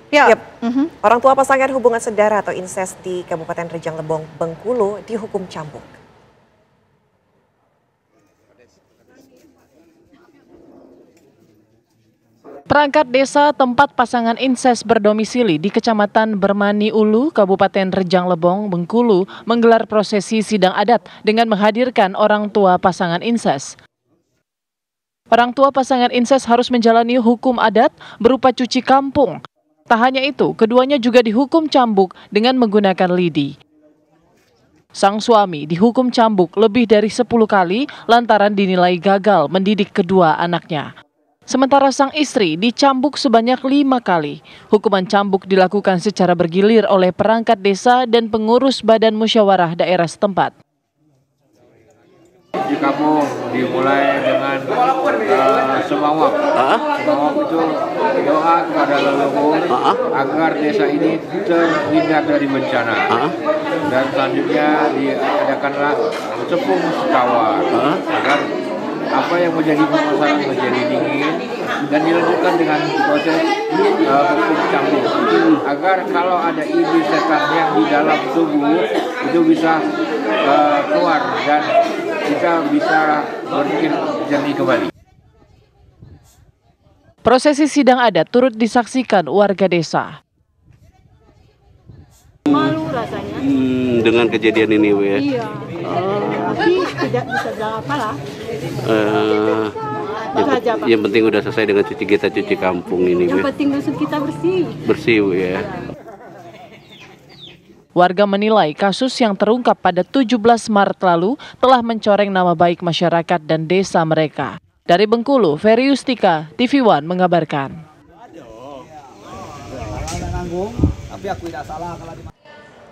Ya. Yap. Orang tua pasangan hubungan saudara atau incest di Kabupaten Rejang Lebong, Bengkulu dihukum cambuk. Perangkat desa tempat pasangan incest berdomisili di Kecamatan Bermani Ulu, Kabupaten Rejang Lebong, Bengkulu, menggelar prosesi sidang adat dengan menghadirkan orang tua pasangan incest. Orang tua pasangan incest harus menjalani hukum adat berupa cuci kampung. Tak hanya itu, keduanya juga dihukum cambuk dengan menggunakan lidi. Sang suami dihukum cambuk lebih dari 10 kali lantaran dinilai gagal mendidik kedua anaknya. Sementara sang istri dicambuk sebanyak 5 kali. Hukuman cambuk dilakukan secara bergilir oleh perangkat desa dan pengurus badan musyawarah daerah setempat. Di kampung dimulai dengan semawak. Semawak itu doa kepada leluhur agar desa ini terhindar dari bencana. Dan selanjutnya diadakanlah sepung sekawar agar apa yang menjadi permasalahan menjadi dingin dan dilanjutkan dengan proses hukum cambuk agar kalau ada iblis setan yang di dalam tubuh itu bisa keluar dan kita bisa berpikir jernih kembali. Prosesi sidang adat turut disaksikan warga desa. Malu rasanya. Dengan kejadian ini, Bu, ya? Iya. Tapi tidak bisa bilang apalah. Yang penting udah selesai dengan cuci kampung ini, Bu. Yang penting dusun kita bersih. Bersih, Bu, ya. Warga menilai kasus yang terungkap pada 17 Maret lalu telah mencoreng nama baik masyarakat dan desa mereka. Dari Bengkulu, Ferry Yustika, TV One mengabarkan.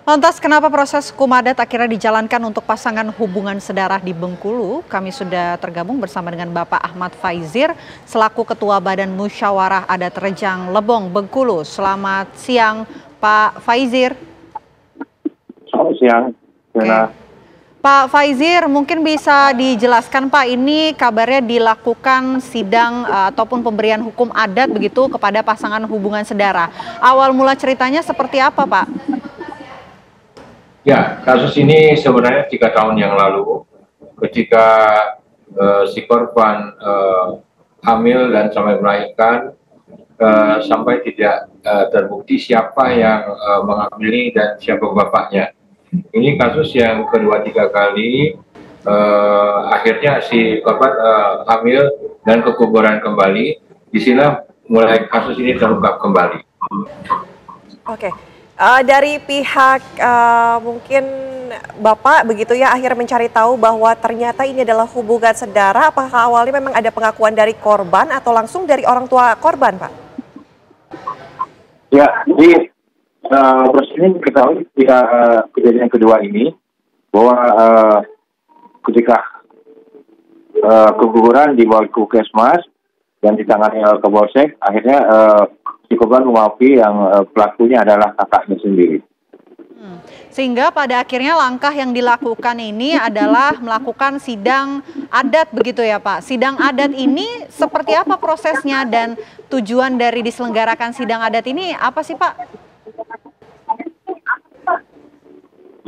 Lantas kenapa proses hukum adat akhirnya dijalankan untuk pasangan hubungan sedarah di Bengkulu? Kami sudah tergabung bersama dengan Bapak Ahmad Faizir selaku Ketua Badan Musyawarah Adat Rejang Lebong, Bengkulu. Selamat siang Pak Faizir. Selamat siang. Pak Faizir, mungkin bisa dijelaskan Pak, ini kabarnya dilakukan sidang ataupun pemberian hukum adat begitu kepada pasangan hubungan sedara. Awal mula ceritanya seperti apa Pak? Ya, kasus ini sebenarnya 3 tahun yang lalu ketika si korban hamil dan sampai melahirkan sampai tidak terbukti siapa yang menghamili dan siapa bapaknya. Ini kasus yang kedua 3 kali, akhirnya si korban hamil dan kekuburan kembali. Disinilah mulai kasus ini terungkap kembali. Oke. Dari pihak mungkin Bapak begitu ya akhirnya mencari tahu bahwa ternyata ini adalah hubungan sedara. Apakah awalnya memang ada pengakuan dari korban atau langsung dari orang tua korban, Pak? Ya, jadi proses ini diketahui kejadian kedua ini bahwa ketika keguguran dibawa ke Puskesmas dan ditangani ke Polsek, akhirnya si korban mengakui yang pelakunya adalah kakaknya sendiri. Sehingga pada akhirnya langkah yang dilakukan ini adalah melakukan sidang adat begitu ya Pak. Sidang adat ini seperti apa prosesnya dan tujuan dari diselenggarakan sidang adat ini apa sih Pak?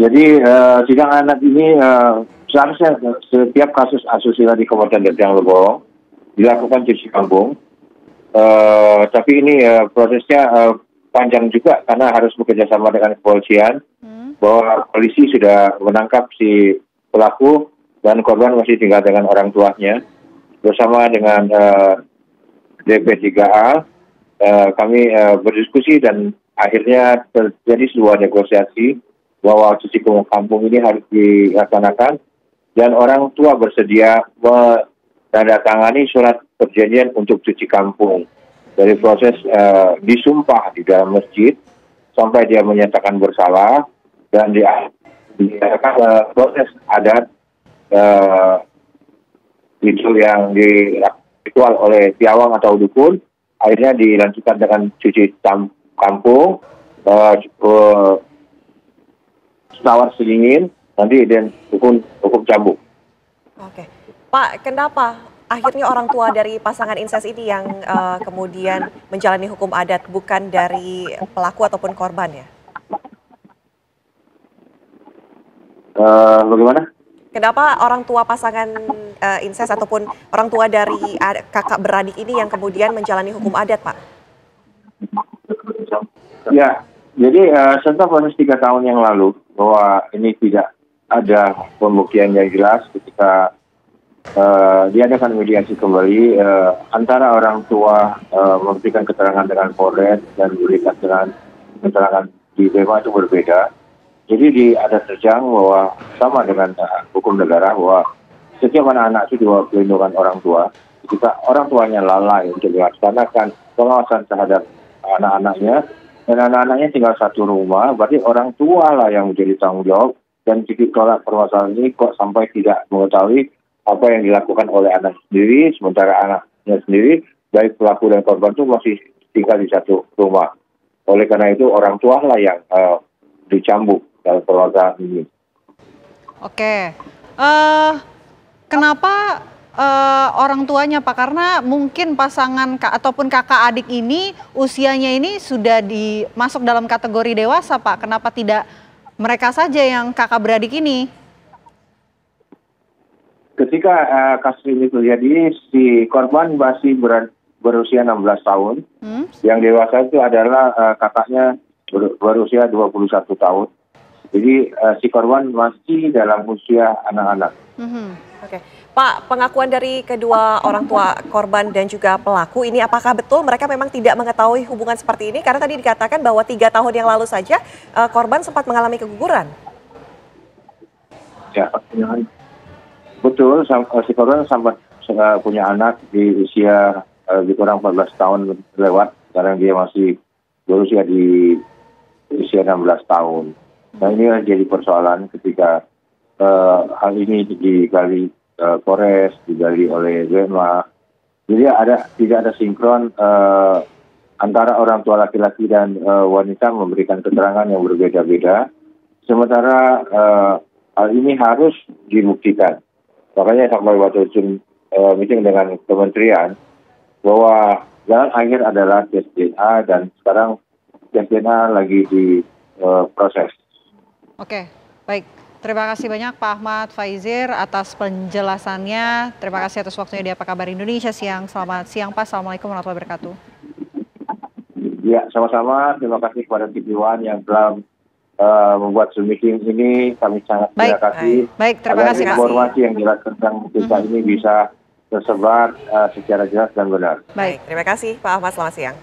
Jadi sidang adat ini seharusnya setiap kasus asusila di Kabupaten Rejang Lebong dilakukan cuci kampung. Tapi ini prosesnya panjang juga karena harus bekerjasama dengan kepolisian. Bahwa polisi sudah menangkap si pelaku dan korban masih tinggal dengan orang tuanya. Bersama dengan DP3A, kami berdiskusi dan akhirnya terjadi sebuah negosiasi bahwa cuci kampung ini harus dilaksanakan dan orang tua bersedia menandatangani surat perjanjian untuk cuci kampung. Dari proses disumpah di dalam masjid sampai dia menyatakan bersalah dan diadakan proses adat itu yang diritual oleh piawang atau dukun, akhirnya dilanjutkan dengan cuci kampung, tawar selingin, nanti dan hukum cambuk. Oke, Pak, kenapa akhirnya orang tua dari pasangan incest ini yang kemudian menjalani hukum adat, bukan dari pelaku ataupun korban ya? Bagaimana? Kenapa orang tua pasangan incest ataupun orang tua dari kakak beradik ini yang kemudian menjalani hukum adat, Pak? Ya, jadi setelah proses 3 tahun yang lalu bahwa ini tidak ada pembuktian yang jelas ketika diadakan mediasi kembali antara orang tua memberikan keterangan dengan Polres dan memberikan keterangan di BEMA itu berbeda. Jadi ada terjang bahwa sama dengan hukum negara bahwa setiap anak-anak itu di bawah pelindungan orang tua. Ketika orang tuanya lalai untuk melaksanakan pengawasan terhadap anak-anaknya dan anak-anaknya tinggal satu rumah, berarti orang tua lah yang menjadi tanggung jawab. Dan titik tolak permasalahan ini kok sampai tidak mengetahui apa yang dilakukan oleh anak sendiri, sementara anaknya sendiri, baik pelaku dan korban itu masih tinggal di satu rumah. Oleh karena itu orang tua lah yang dicambuk dalam permasalahan ini. Oke, kenapa orang tuanya Pak? Karena mungkin pasangan ataupun kakak adik ini usianya ini sudah masuk dalam kategori dewasa Pak. Kenapa tidak mereka saja yang kakak beradik ini? Ketika kasus ini terjadi, si korban masih berusia 16 tahun. Yang dewasa itu adalah kakaknya berusia 21 tahun. Jadi si korban masih dalam usia anak-anak. Oke, Pak, pengakuan dari kedua orang tua korban dan juga pelaku ini apakah betul mereka memang tidak mengetahui hubungan seperti ini? Karena tadi dikatakan bahwa 3 tahun yang lalu saja korban sempat mengalami keguguran. Ya, betul. Si korban sempat punya anak di usia lebih kurang 14 tahun lewat. Sekarang dia masih berusia di usia 16 tahun. Nah ini jadi persoalan ketika hal ini digali Polres, digali oleh BEMA. Jadi tidak ada sinkron antara orang tua laki-laki dan wanita memberikan keterangan yang berbeda-beda. Sementara hal ini harus dibuktikan. Makanya sampai waktu meeting dengan kementerian bahwa jalan akhir adalah tes DNA dan sekarang tes DNA lagi diproses. Oke, baik. Terima kasih banyak Pak Ahmad Faizir atas penjelasannya. Terima kasih atas waktunya di Apa Kabar Indonesia siang. Selamat siang Pak. Assalamualaikum warahmatullahi wabarakatuh. Ya, sama-sama. Terima kasih kepada TV One yang telah membuat Zoom meeting ini. Kami sangat terima kasih. Baik, terima kasih Pak. Informasi yang jelas tentang kita ini bisa tersebar secara jelas dan benar. Baik, terima kasih Pak Ahmad. Selamat siang.